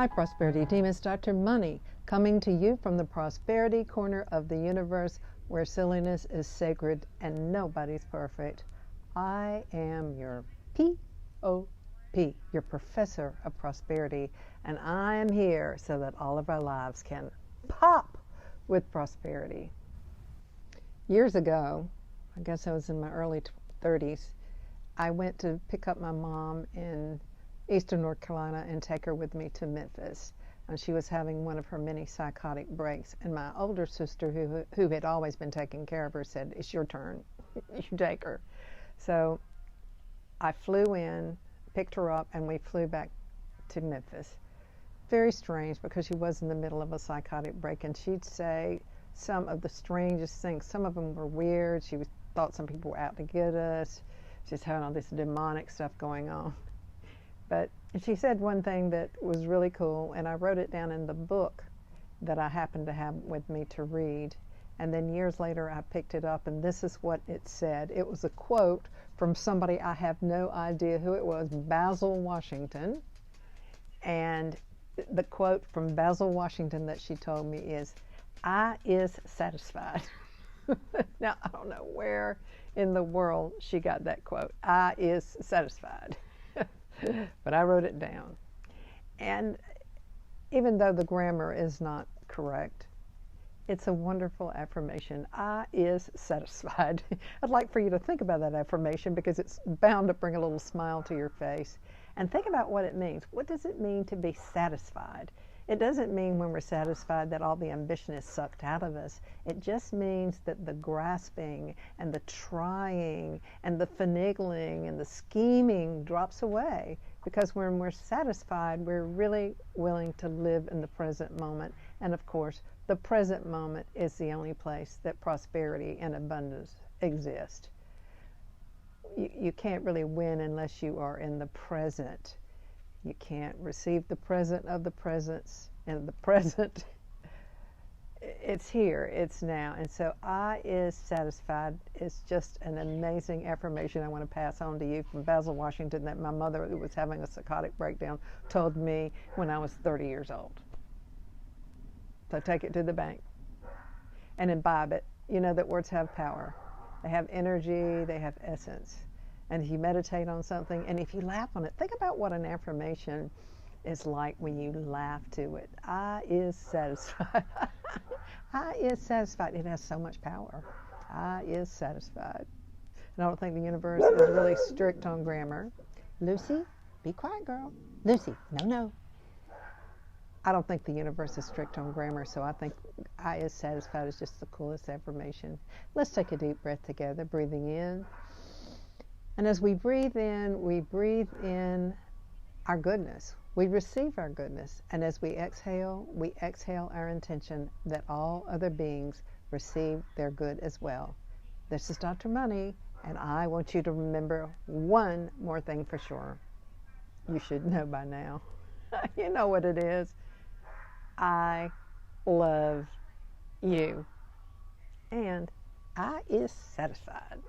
Hi, Prosperity Team. It's Dr. Money coming to you from the prosperity corner of the universe where silliness is sacred and nobody's perfect. I am your P.O.P., your professor of prosperity, and I am here so that all of our lives can pop with prosperity. Years ago, I guess I was in my early 30s, I went to pick up my mom in Eastern North Carolina and take her with me to Memphis. And she was having one of her many psychotic breaks. And my older sister, who had always been taking care of her, said, "It's your turn. You take her." So I flew in, picked her up, and we flew back to Memphis. Very strange, because she was in the middle of a psychotic break, and she'd say some of the strangest things. Some of them were weird. She thought some people were out to get us. She's having all this demonic stuff going on. But she said one thing that was really cool, and I wrote it down in the book that I happened to have with me to read. And then years later, I picked it up, and this is what it said. It was a quote from somebody, I have no idea who it was, Basil Washington. And the quote from Basil Washington that she told me is, "I is satisfied." Now, I don't know where in the world she got that quote, "I is satisfied." But I wrote it down. And even though the grammar is not correct, it's a wonderful affirmation. I is satisfied. I'd like for you to think about that affirmation, because it's bound to bring a little smile to your face. And think about what it means. What does it mean to be satisfied? It doesn't mean when we're satisfied that all the ambition is sucked out of us. It just means that the grasping and the trying and the finagling and the scheming drops away, because when we're satisfied, we're really willing to live in the present moment. And of course, the present moment is the only place that prosperity and abundance exist. You can't really win unless you are in the present. You can't receive the present of the presence and the present. It's here, it's now. And so I is satisfied is just an amazing affirmation I want to pass on to you from Basil Washington, that my mother, who was having a psychotic breakdown, told me when I was 30 years old. So take it to the bank and imbibe it. You know that words have power. They have energy, they have essence. And if you meditate on something, and if you laugh on it, think about what an affirmation is like when you laugh to it. I is satisfied. I is satisfied. It has so much power. I is satisfied. And I don't think the universe is really strict on grammar. Lucy, be quiet, girl. Lucy, no. I don't think the universe is strict on grammar, so I think I is satisfied is just the coolest affirmation. Let's take a deep breath together, breathing in. And as we breathe in our goodness. We receive our goodness. And as we exhale our intention that all other beings receive their good as well. This is Dr. Money, and I want you to remember one more thing for sure. You should know by now. You know what it is. I love you. And I is satisfied.